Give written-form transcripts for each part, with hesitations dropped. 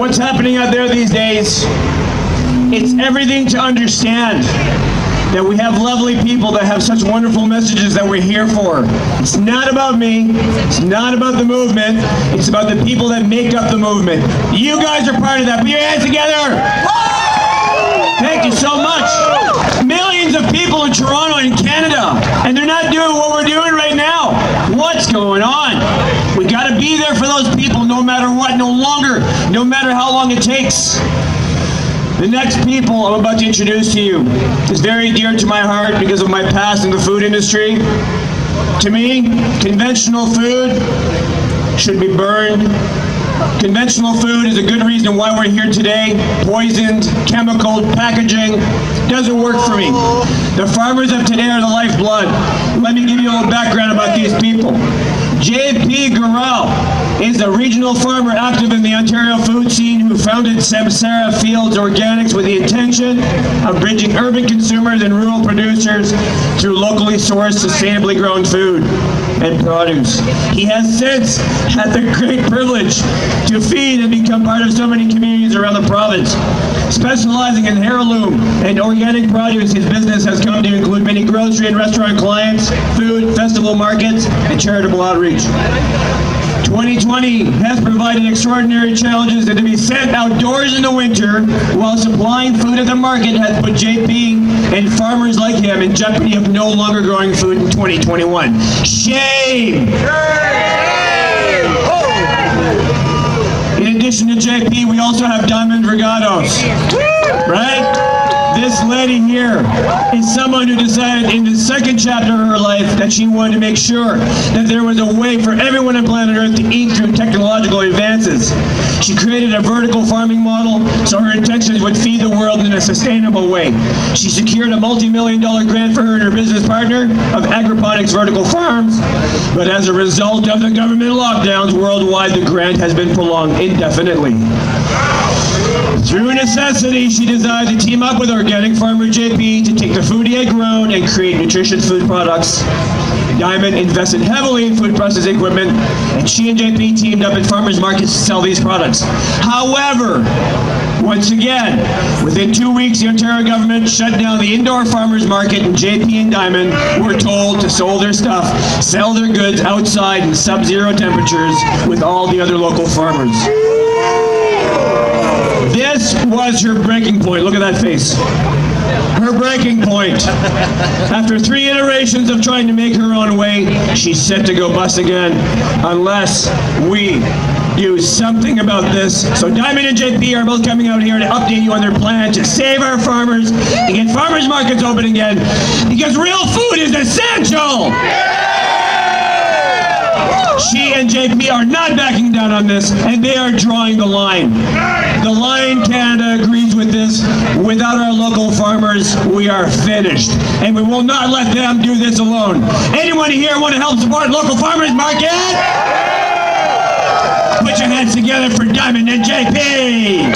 what's happening out there these days, it's everything to understand that we have lovely people that have such wonderful messages that we're here for. It's not about me, it's not about the movement, it's about the people that make up the movement. You guys are part of that. Put your hands together. Thank you so much. Millions of people in Toronto and Canada, and they're not doing what we're doing right now. What's going on? We got to be there for those people no matter what, no matter how long it takes. The next people I'm about to introduce to you is very dear to my heart because of my past in the food industry. To me, conventional food should be burned. Conventional food is a good reason why we're here today. Poisoned, chemical, packaging, doesn't work for me. The farmers of today are the lifeblood. Let me give you a little background about these people. J.P. Gurrell is a regional farmer active in the Ontario food scene who founded Samsara Fields Organics with the intention of bridging urban consumers and rural producers through locally sourced, sustainably grown food and produce. He has since had the great privilege to feed and become part of so many communities around the province. Specializing in heirloom and organic produce, his business has come to include many grocery and restaurant clients, food, festival markets, and charitable outreach. 2020 has provided extraordinary challenges that to be sent outdoors in the winter while supplying food at the market has put JP and farmers like him in jeopardy of no longer growing food in 2021. Shame! In addition to JP, we also have Diamond Regatos, right? This lady here is someone who decided in the second chapter of her life that she wanted to make sure that there was a way for everyone on planet Earth to eat through technological advances. She created a vertical farming model so her intentions would feed the world in a sustainable way. She secured a multi-million-dollar grant for her and her business partner of Agroponics Vertical Farms, but as a result of the government lockdowns worldwide, the grant has been prolonged indefinitely. Through necessity, she decided to team up with organic farmer JP to take the food he had grown and create nutritious food products. Diamond invested heavily in food processing equipment, and she and JP teamed up at farmers markets to sell these products. However, once again, within 2 weeks, the Ontario government shut down the indoor farmers market, and JP and Diamond were told to sell their goods outside in sub-zero temperatures with all the other local farmers. This was her breaking point. Look at that face. Her breaking point. After 3 iterations of trying to make her own way, she's set to go bust again unless we do something about this. So Diamond and JP are both coming out here to update you on their plan to save our farmers and get farmers markets open again, because real food is essential. She and JP are not backing down on this, and they are drawing the line. The line Canada agrees with this. Without our local farmers, we are finished. And we will not let them do this alone. Anyone here want to help support local farmers market? Put your hands together for Diamond and JP.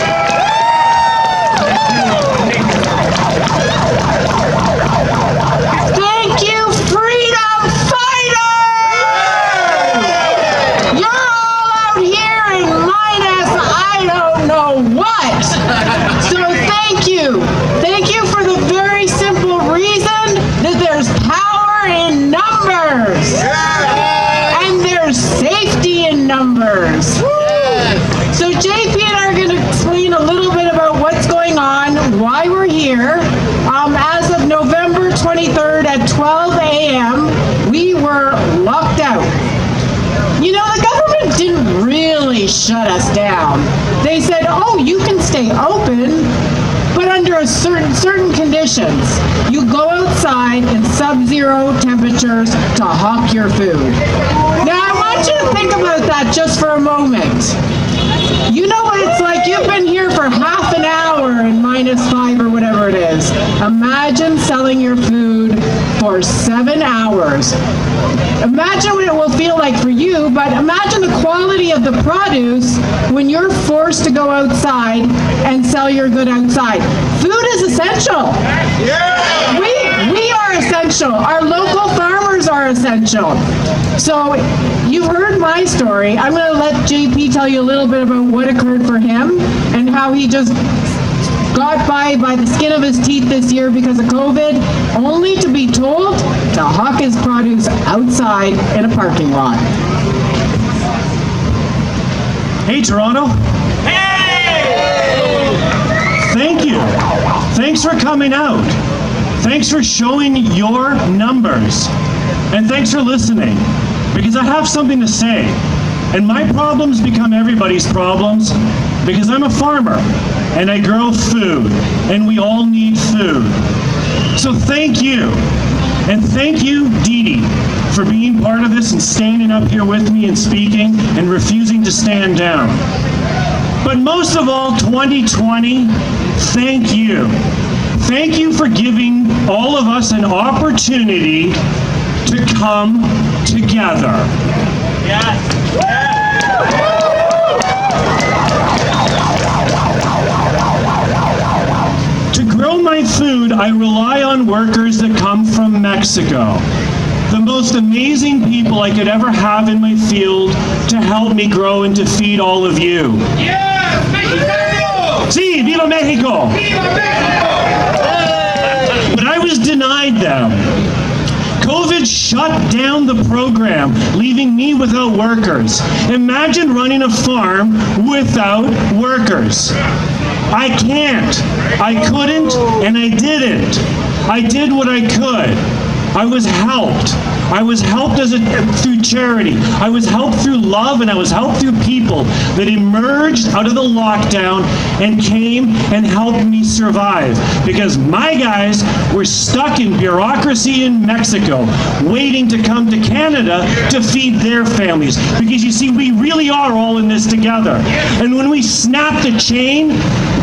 So thank you. Thank you for the very simple reason that there's power in numbers. And there's safety in numbers. So JP and I are going to explain a little bit about what's going on, why we're here. As of November 23rd at 12 a.m., we were locked out. You know, the government didn't really shut us down. They said, oh, you can stay open, but under certain conditions. You go outside in sub-zero temperatures to hawk your food. Now, I want you to think about that just for a moment. You know what it's like? You've been here for half an hour in -5 or whatever it is. Imagine selling your food for 7 hours. Imagine what it will feel like for you, but imagine the quality of the produce when you're forced to go outside and sell your good outside. Food is essential. Yeah. We are essential. Our local farmers are essential. So you've heard my story. I'm going to let JP tell you a little bit about what occurred for him. how he just got by the skin of his teeth this year because of COVID, only to be told to hawk his produce outside in a parking lot. Hey, Toronto. Hey! Thank you. Thanks for coming out. Thanks for showing your numbers. And thanks for listening, because I have something to say. And my problems become everybody's problems because I'm a farmer and I grow food and we all need food. So thank you. And thank you, DeDe, for being part of this and standing up here with me and speaking and refusing to stand down. But most of all, 2020, thank you. Thank you for giving all of us an opportunity to come together. Yes. To grow my food, I rely on workers that come from Mexico. The most amazing people I could ever have in my field to help me grow and to feed all of you. Yes, Mexicano! Sí, viva Mexico! Viva Mexico! But I was denied them. COVID shut down the program, leaving me without workers. Imagine running a farm without workers. I can't. I couldn't, and I didn't. I did what I could. I was helped. I was helped through charity. I was helped through love, and I was helped through people that emerged out of the lockdown and came and helped me survive. Because my guys were stuck in bureaucracy in Mexico, waiting to come to Canada to feed their families. Because you see, we really are all in this together. And when we snap the chain,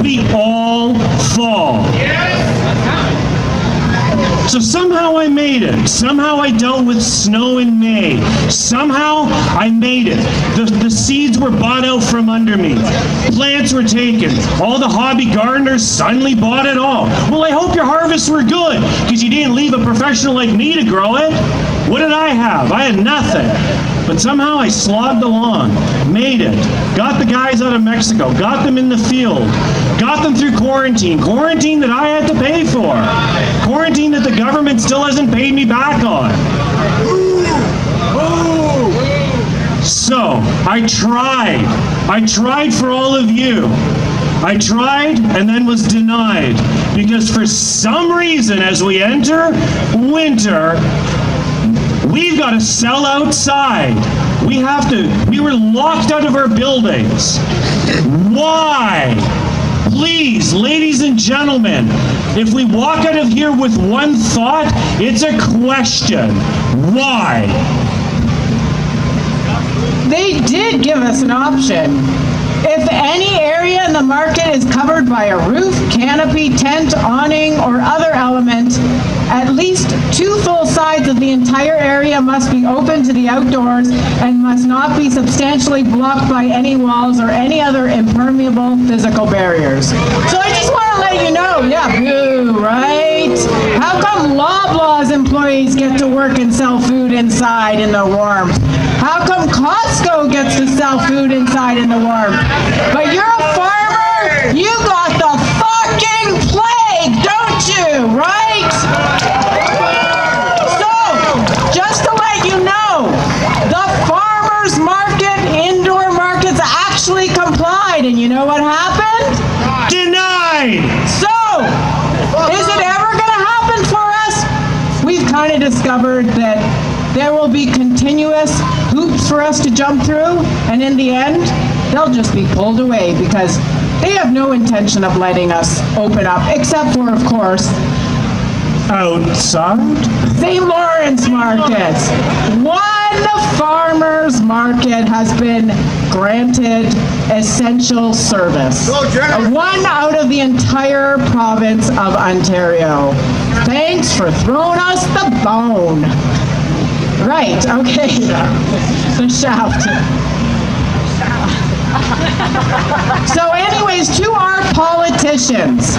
we all fall. So somehow I made it. Somehow I dealt with snow in May. Somehow I made it. The seeds were bought out from under me. Plants were taken. All the hobby gardeners suddenly bought it all. Well, I hope your harvests were good, because you didn't leave a professional like me to grow it. What did I have? I had nothing. But somehow I slogged along, made it, got the guys out of Mexico, got them in the field, got them through quarantine that I had to pay for, quarantine that the government still hasn't paid me back on. So, I tried for all of you. I tried and then was denied, because for some reason as we enter winter, we've got to sell outside. We were locked out of our buildings. Why? Please, ladies and gentlemen, if we walk out of here with one thought, it's a question. Why? They did give us an option. If any area in the market is covered by a roof, canopy, tent, awning, or other element, at least 2 full sides of the entire area must be open to the outdoors and must not be substantially blocked by any walls or any other impermeable physical barriers. So I just want to let you know, yeah, boo, right? How come Loblaws employees get to work and sell food inside in the warmth? How come Costco gets to sell food inside in the warmth? But you're a farmer, you got the fucking plague, don't you, right? So, just to let you know, the farmers market, indoor markets actually complied, and you know what happened? Denied! So, is it ever gonna happen for us? We've kind of discovered that there will be continuous hoops for us to jump through, and in the end, they'll just be pulled away because they have no intention of letting us open up, except for, of course, Outside? St. Lawrence markets. One farmer's market has been granted essential service. One out of the entire province of Ontario. Thanks for throwing us the bone. Right, okay. The shaft. So anyways, to our politicians,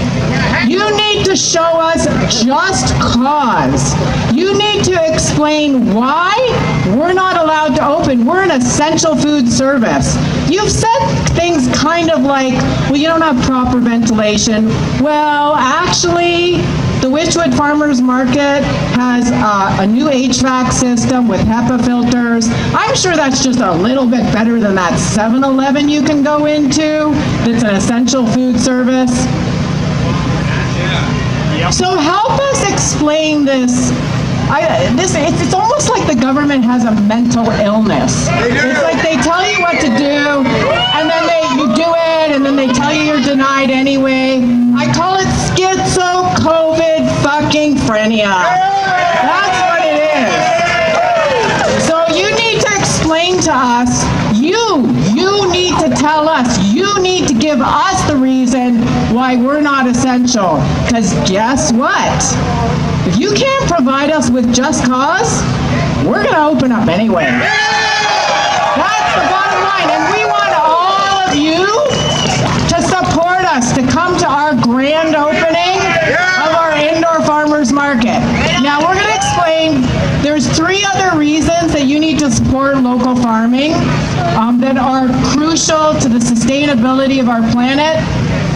you need to show us just cause. You need to explain why we're not allowed to open. We're an essential food service. You've said things kind of of like, well, you don't have proper ventilation. Well, actually, the Witchwood Farmers Market has a new HVAC system with HEPA filters. I'm sure that's just a little bit better than that 7-Eleven you can go into that's an essential food service. So help us explain this. It's almost like the government has a mental illness. It's like they tell you what to do, and then you do it, and then they tell you you're denied anyway. I call it schizo-COVID-fucking-phrenia. That's what it is. So you need to explain to us, you need to tell us, you need to give us the reason why we're not essential. Because guess what? If you can't provide us with just cause, we're going to open up anyway. That's the bottom line. And we want all of you to support us, to come to our grand opening of our indoor farmers market. Now, we're going to explain, there's 3 other reasons that you need to support local farming that are crucial to the sustainability of our planet.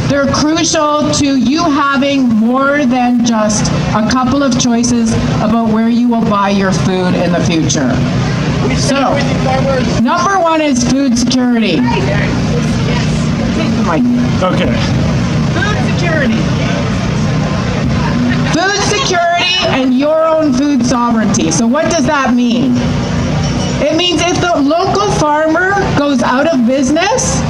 They're crucial to you having more than just a couple of choices about where you will buy your food in the future. So, number 1 is food security. Okay. Food security. Food security and your own food sovereignty. So what does that mean? It means if the local farmer goes out of business,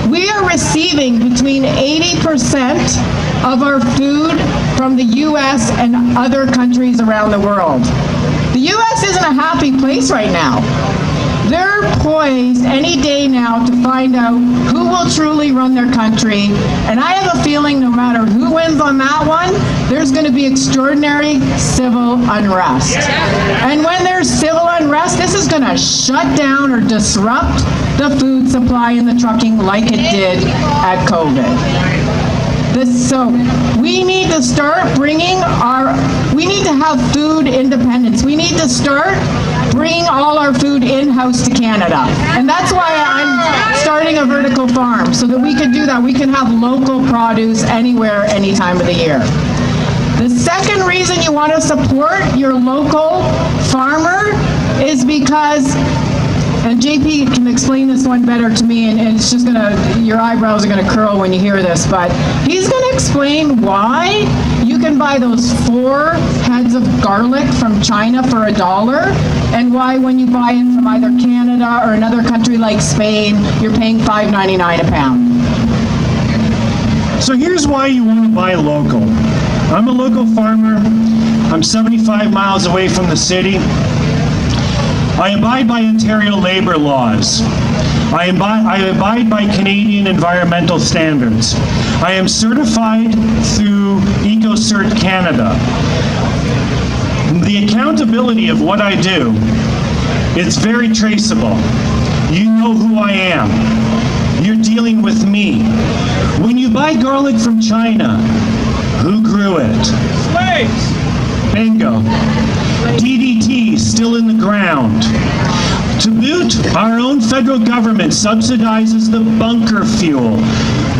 we are receiving between 80% of our food from the U.S. and other countries around the world. The U.S. isn't a happy place right now. They're poised any day now to find out who will truly run their country, and I have a feeling no matter who wins on that one, there's going to be extraordinary civil unrest. And when there's civil unrest, this is going to shut down or disrupt the food supply and the trucking like it did at COVID. So we need to start we need to have food independence. We need to start bringing all our food in-house to Canada. And that's why I'm starting a vertical farm, so that we can do that. We can have local produce anywhere, any time of the year. The second reason you want to support your local farmer is because, and JP can explain this one better to me, and it's just your eyebrows are gonna curl when you hear this, but he's gonna explain why you can buy those 4 heads of garlic from China for $1, and why when you buy it from either Canada or another country like Spain, you're paying $5.99 a pound. So here's why you want to buy local. I'm a local farmer. I'm 75 miles away from the city. I abide by Ontario labor laws. I abide by Canadian environmental standards. I am certified through EcoCert Canada. The accountability of what I do, it's very traceable. You know who I am. You're dealing with me. When you buy garlic from China, who grew it? Slaves! Bingo. DDT still in the ground. To boot, our own federal government subsidizes the bunker fuel.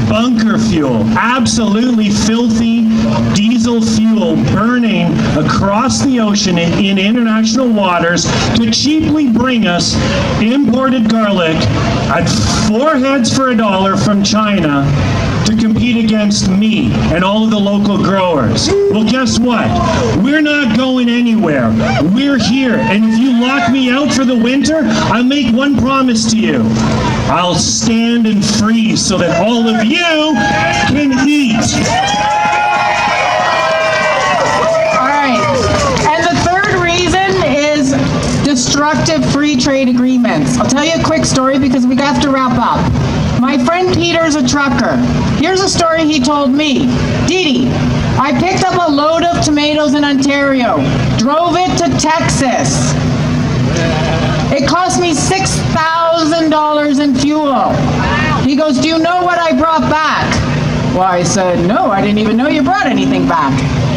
Bunker fuel, absolutely filthy diesel fuel burning across the ocean in international waters to cheaply bring us imported garlic at 4 heads for $1 from China to compete against me and all of the local growers. Well, guess what? We're not going anywhere. We're here. And if you lock me out for the winter, I'll make one promise to you. I'll stand and freeze so that all of you can eat. All right. And the third reason is destructive free trade agreements. I'll tell you a quick story because we have to wrap up. My friend Peter's a trucker. Here's a story he told me. DeDe, I picked up a load of tomatoes in Ontario, drove it to Texas. It cost me $6,000 in fuel. He goes, do you know what I brought back? Well, I said, no, I didn't even know you brought anything back.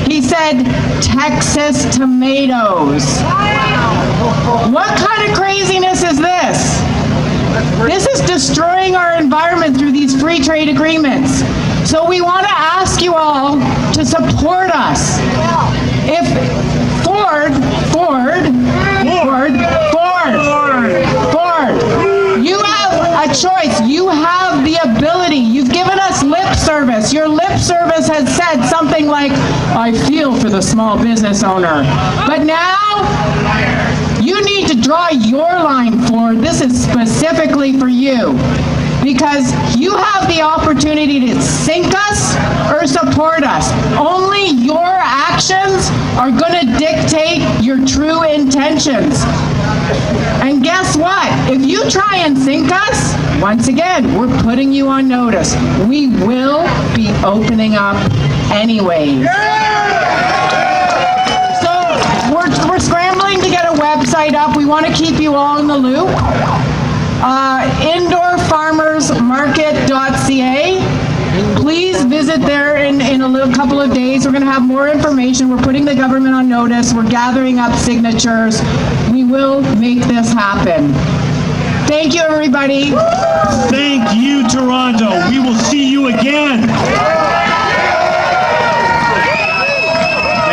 He said, Texas tomatoes. What kind of craziness is this? This is destroying our environment through these free free trade agreements. So we want to ask you all to support us. If Ford, you have a choice. You have the ability. You've given us lip service. Your lip service has said something like, I feel for the small business owner. But now, you need to draw your line forward. This is specifically for you. Because you have the opportunity to sink us or support us. Only your actions are going to dictate your true intentions. And guess what? If you try and sink us, once again, we're putting you on notice. We will be opening up anyways. So we're scrambling to get a website up. We want to keep you all in the loop. Indoorfarmersmarket.ca. Please visit there in a couple of days. We're going to have more information. We're putting the government on notice. We're gathering up signatures. We will make this happen. Thank you, everybody. Thank you, Toronto. We will see you again.